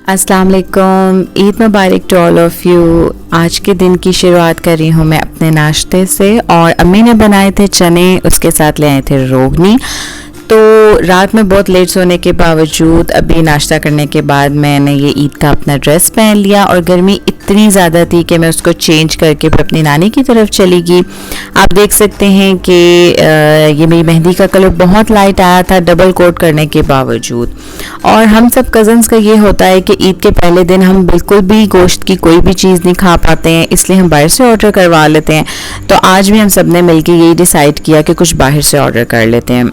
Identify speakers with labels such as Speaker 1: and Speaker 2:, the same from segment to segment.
Speaker 1: अस्सलाम वालेकुम। ईद मुबारक to all of you. आज के दिन की शुरुआत कर रही हूँ मैं अपने नाश्ते से, और अम्मी ने बनाए थे चने, उसके साथ ले आए थे रोगनी। तो रात में बहुत लेट सोने के बावजूद अभी नाश्ता करने के बाद मैंने ये ईद का अपना ड्रेस पहन लिया, और गर्मी इतनी ज़्यादा थी कि मैं उसको चेंज करके फिर अपनी नानी की तरफ चली गई। आप देख सकते हैं कि ये मेरी मेहंदी का कलर बहुत लाइट आया था डबल कोट करने के बावजूद। और हम सब कज़न्स का ये होता है कि ईद के पहले दिन हम बिल्कुल भी गोश्त की कोई भी चीज़ नहीं खा पाते हैं, इसलिए हम बाहर से ऑर्डर करवा लेते हैं। तो आज भी हम सब ने मिलकर यही डिसाइड किया कि कुछ बाहर से ऑर्डर कर लेते हैं।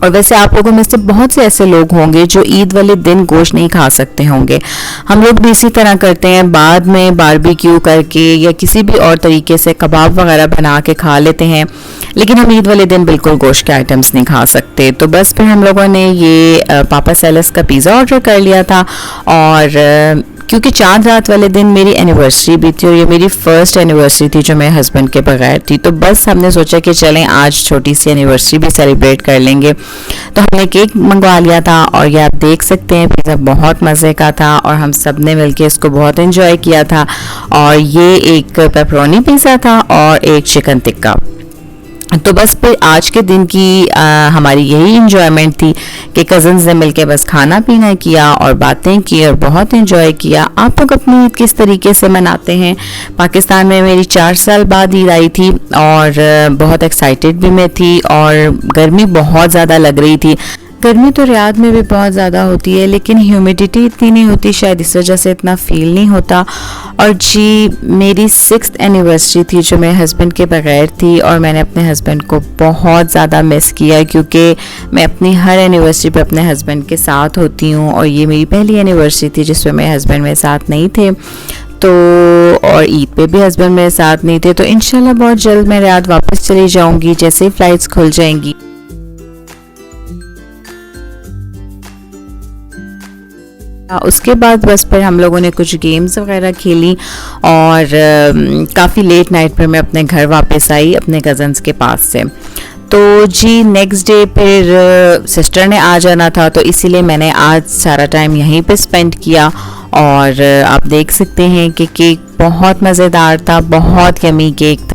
Speaker 1: और वैसे आप लोगों में से बहुत से ऐसे लोग होंगे जो ईद वाले दिन गोश्त नहीं खा सकते होंगे। हम लोग भी इसी तरह करते हैं, बाद में बारबेक्यू करके या किसी भी और तरीके से कबाब वगैरह बना के खा लेते हैं, लेकिन हम ईद वाले दिन बिल्कुल गोश्त के आइटम्स नहीं खा सकते। तो बस फिर हम लोगों ने ये पापा सेलस का पिज़्ज़ा ऑर्डर कर लिया था। और क्योंकि चांद रात वाले दिन मेरी एनिवर्सरी भी थी, और ये मेरी फर्स्ट एनिवर्सरी थी जो मेरे हस्बैंड के बगैर थी, तो बस हमने सोचा कि चलें आज छोटी सी एनिवर्सरी भी सेलिब्रेट कर लेंगे। तो हमने केक मंगवा लिया था, और ये आप देख सकते हैं पिज़्ज़ा बहुत मज़े का था, और हम सब ने मिलकर इसको बहुत एंजॉय किया था। और ये एक पेपरोनी पिज़्ज़ा था और एक चिकन टिक्का। तो बस फिर आज के दिन की हमारी यही इन्जॉयमेंट थी कि कज़न्स ने मिलके बस खाना पीना किया और बातें की और बहुत इन्जॉय किया। आप लोग अपनी ईद किस तरीके से मनाते हैं? पाकिस्तान में मेरी 4 साल बाद ईद आई थी, और बहुत एक्साइटेड भी मैं थी, और गर्मी बहुत ज़्यादा लग रही थी। गर्मी तो रियाद में भी बहुत ज़्यादा होती है, लेकिन ह्यूमिडिटी इतनी नहीं होती, शायद इस वजह से इतना फील नहीं होता। और जी मेरी 6th एनिवर्सरी थी जो मेरे हस्बैंड के बगैर थी, और मैंने अपने हस्बैंड को बहुत ज़्यादा मिस किया, क्योंकि मैं अपनी हर एनिवर्सरी पे अपने हस्बैंड के साथ होती हूँ, और ये मेरी पहली एनिवर्सरी थी जिसमें मेरे हस्बैंड मेरे साथ नहीं थे। तो और ईद पे भी हस्बैंड मेरे साथ नहीं थे। तो इंशाल्लाह बहुत जल्द मैं रियाद वापस चली जाऊँगी जैसे ही फ़्लाइट्स खुल जाएंगी। उसके बाद बस फिर हम लोगों ने कुछ गेम्स वगैरह खेली, और काफ़ी लेट नाइट पर मैं अपने घर वापस आई अपने कज़न्स के पास से। तो जी नेक्स्ट डे फिर सिस्टर ने आ जाना था, तो इसीलिए मैंने आज सारा टाइम यहीं पे स्पेंड किया। और आप देख सकते हैं कि केक बहुत मज़ेदार था, बहुत यमी केक था।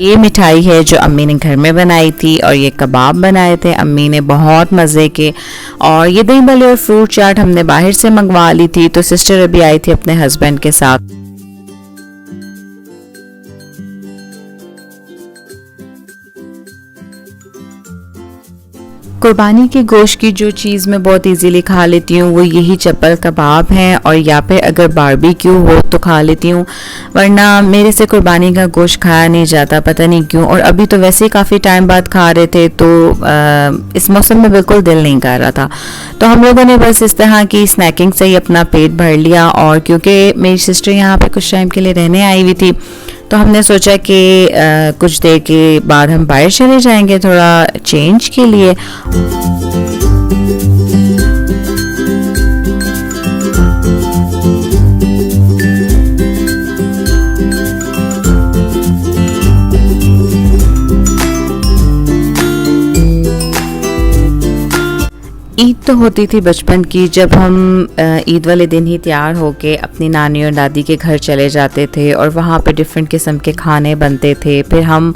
Speaker 1: ये मिठाई है जो अम्मी ने घर में बनाई थी, और ये कबाब बनाए थे अम्मी ने बहुत मज़े के। और ये दही भल्ले और फ्रूट चाट हमने बाहर से मंगवा ली थी। तो सिस्टर अभी आई थी अपने हस्बैंड के साथ। कुर्बानी के गोश्त की जो चीज़ मैं बहुत इजीली खा लेती हूँ वो यही चप्पल कबाब हैं, और या फिर अगर बारबेक्यू हो तो खा लेती हूँ, वरना मेरे से कुर्बानी का गोश्त खाया नहीं जाता, पता नहीं क्यों। और अभी तो वैसे ही काफ़ी टाइम बाद खा रहे थे, तो इस मौसम में बिल्कुल दिल नहीं कर रहा था। तो हम लोगों ने बस इस तरह की स्नैकिंग से ही अपना पेट भर लिया। और क्योंकि मेरी सिस्टर यहाँ पर कुछ टाइम के लिए रहने आई हुई थी, तो हमने सोचा कि कुछ देर के बाद हम बाहर चले जाएंगे थोड़ा चेंज के लिए। ईद तो होती थी बचपन की, जब हम ईद वाले दिन ही तैयार होके अपनी नानी और दादी के घर चले जाते थे, और वहाँ पे डिफरेंट किस्म के खाने बनते थे। फिर हम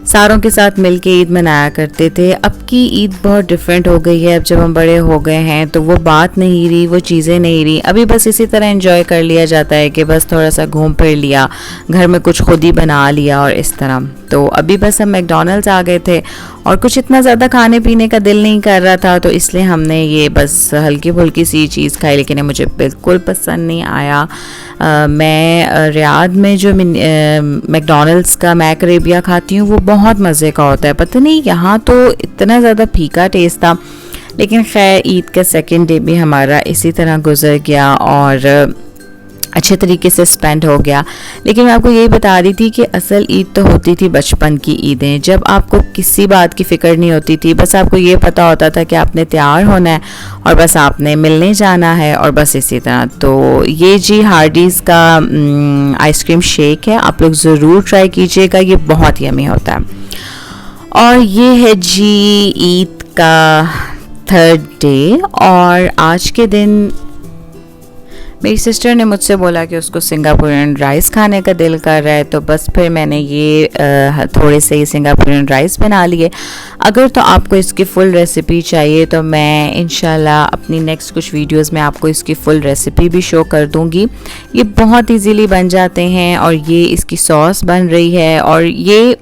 Speaker 1: सारों के साथ मिलके ईद मनाया करते थे। अब की ईद बहुत डिफरेंट हो गई है। अब जब हम बड़े हो गए हैं तो वो बात नहीं रही, वो चीज़ें नहीं रही। अभी बस इसी तरह एंजॉय कर लिया जाता है कि बस थोड़ा सा घूम फिर लिया, घर में कुछ खुद ही बना लिया और इस तरह। तो अभी बस हम मैकडॉनल्ड्स आ गए थे, और कुछ इतना ज़्यादा खाने पीने का दिल नहीं कर रहा था, तो इसलिए हमने ये बस हल्की फुल्की सी चीज़ खाई, लेकिन ये मुझे बिल्कुल पसंद नहीं आया। मैं रियाद में जो मैकडॉनल्ड्स का मैक अरेबिया खाती हूँ वो बहुत मज़े का होता है। पता नहीं यहाँ तो इतना ज़्यादा फीका टेस्ट था, लेकिन खैर ईद का सेकंड डे भी हमारा इसी तरह गुजर गया, और अच्छे तरीके से स्पेंड हो गया। लेकिन मैं आपको यही बता रही थी कि असल ईद तो होती थी बचपन की ईदें, जब आपको किसी बात की फ़िक्र नहीं होती थी, बस आपको ये पता होता था कि आपने तैयार होना है और बस आपने मिलने जाना है, और बस इसी तरह। तो ये जी हार्डीज़ का आइसक्रीम शेक है, आप लोग ज़रूर ट्राई कीजिएगा, ये बहुत यमी होता है। और ये है जी ईद का थर्ड डे और आज के दिन मेरी सिस्टर ने मुझसे बोला कि उसको सिंगापुरियन राइस खाने का दिल कर रहा है, तो बस फिर मैंने ये थोड़े से ही सिंगापुरियन राइस बना लिए। अगर तो आपको इसकी फुल रेसिपी चाहिए तो मैं इंशाल्लाह अपनी नेक्स्ट कुछ वीडियोस में आपको इसकी फुल रेसिपी भी शो कर दूंगी। ये बहुत इजीली बन जाते हैं और ये इसकी सॉस बन रही है और ये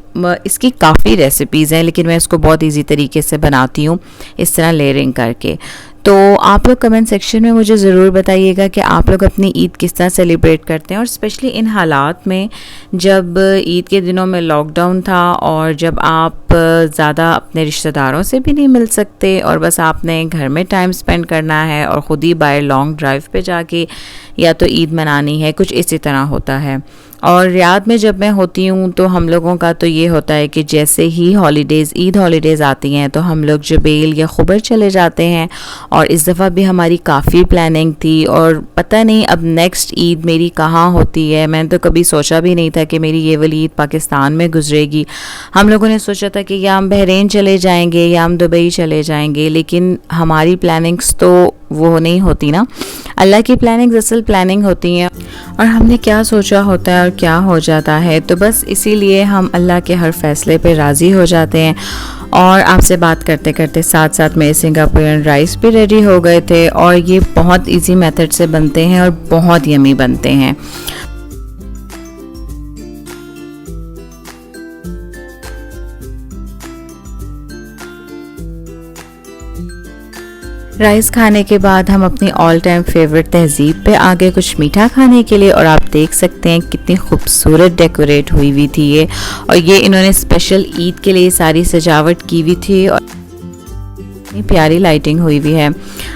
Speaker 1: इसकी काफ़ी रेसिपीज़ हैं, लेकिन मैं इसको बहुत इजी तरीके से बनाती हूँ इस तरह लेयरिंग करके। तो आप लोग कमेंट सेक्शन में मुझे ज़रूर बताइएगा कि आप लोग अपनी ईद किस तरह सेलिब्रेट करते हैं, और स्पेशली इन हालात में जब ईद के दिनों में लॉकडाउन था और जब आप ज़्यादा अपने रिश्तेदारों से भी नहीं मिल सकते और बस आपने घर में टाइम स्पेंड करना है और ख़ुद ही बाय लॉन्ग ड्राइव पे जाके या तो ईद मनानी है, कुछ इसी तरह होता है। और रियाद में जब मैं होती हूँ तो हम लोगों का तो ये होता है कि जैसे ही हॉलीडेज़ ईद हॉलीडेज़ आती हैं तो हम लोग जुबैल या खुबर चले जाते हैं। और इस दफ़ा भी हमारी काफ़ी प्लानिंग थी और पता नहीं अब नेक्स्ट ईद मेरी कहाँ होती है। मैंने तो कभी सोचा भी नहीं था कि मेरी ये वाली ईद पाकिस्तान में गुजरेगी। हम लोगों ने सोचा था कि या हम बहरीन चले जाएंगे या हम दुबई चले जाएंगे, लेकिन हमारी प्लानिंग्स तो वो नहीं होती ना, अल्लाह की प्लानिंग्स असल प्लानिंग होती हैं और हमने क्या सोचा होता है और क्या हो जाता है। तो बस इसीलिए हम अल्लाह के हर फैसले पे राज़ी हो जाते हैं। और आपसे बात करते करते साथ साथ मेरे सिंगापुरियन राइस भी रेडी हो गए थे और ये बहुत इजी मेथड से बनते हैं और बहुत यमी बनते हैं। राइस खाने के बाद हम अपनी ऑल टाइम फेवरेट तहजीब पे आ गए कुछ मीठा खाने के लिए, और आप देख सकते हैं कितनी खूबसूरत डेकोरेट हुई हुई थी ये, और ये इन्होंने स्पेशल ईद के लिए सारी सजावट की हुई थी और इतनी प्यारी लाइटिंग हुई हुई है।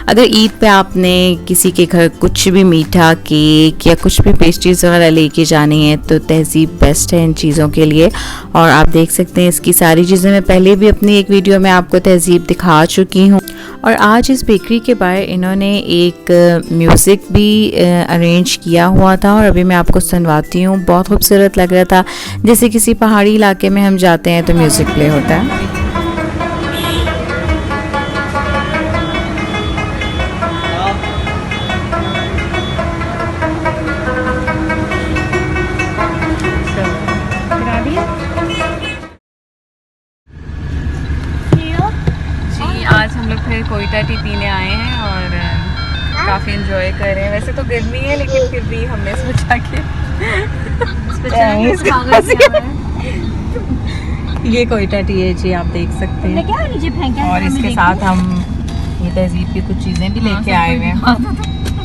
Speaker 1: अगर ईद पे आपने किसी के घर कुछ भी मीठा केक या कुछ भी पेस्ट्रीज वगैरह लेके जानी है तो तहजीब बेस्ट है इन चीज़ों के लिए। और आप देख सकते हैं इसकी सारी चीज़ें मैं पहले भी अपनी एक वीडियो में आपको तहजीब दिखा चुकी हूँ। और आज इस बेकरी के बाहर इन्होंने एक म्यूज़िक भी अरेंज किया हुआ था और अभी मैं आपको सुनवाती हूँ। बहुत खूबसूरत लग रहा था, जैसे किसी पहाड़ी इलाके में हम जाते हैं तो म्यूज़िक प्ले होता है।
Speaker 2: आज हम लोग फिर कोयटा टी पीने आए हैं और काफ़ी एंजॉय कर रहे हैं। वैसे तो गर्मी है लेकिन फिर भी हमने सोचा कि ये कोयटा टी है जी, आप देख सकते हैं। और इसके साथ हम ये तहजीब की कुछ चीज़ें भी लेके आए हुए हैं।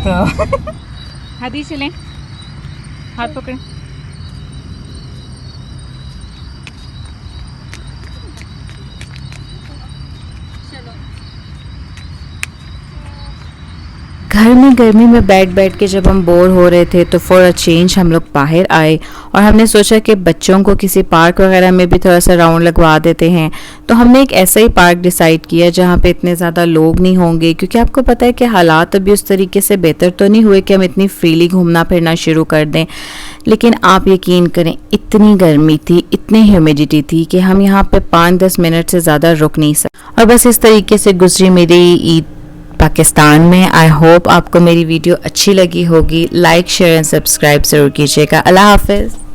Speaker 2: तो हाथी चलें, हाथ पकड़ें।
Speaker 1: घर में गर्मी में बैठ बैठ के जब हम बोर हो रहे थे तो फॉर अ चेंज हम लोग बाहर आए और हमने सोचा कि बच्चों को किसी पार्क वगैरह में भी थोड़ा सा राउंड लगवा देते हैं। तो हमने एक ऐसा ही पार्क डिसाइड किया जहाँ पे इतने ज़्यादा लोग नहीं होंगे, क्योंकि आपको पता है कि हालात अभी उस तरीके से बेहतर तो नहीं हुए कि हम इतनी फ्रीली घूमना फिरना शुरू कर दें। लेकिन आप यकीन करें, इतनी गर्मी थी, इतनी ह्यूमिडिटी थी कि हम यहाँ पे 5-10 मिनट से ज़्यादा रुक नहीं सकते। और बस इस तरीके से गुजरी मेरी ईद पाकिस्तान में। आई होप आपको मेरी वीडियो अच्छी लगी होगी। लाइक शेयर एंड सब्सक्राइब ज़रूर कीजिएगा। अल्लाह हाफिज़।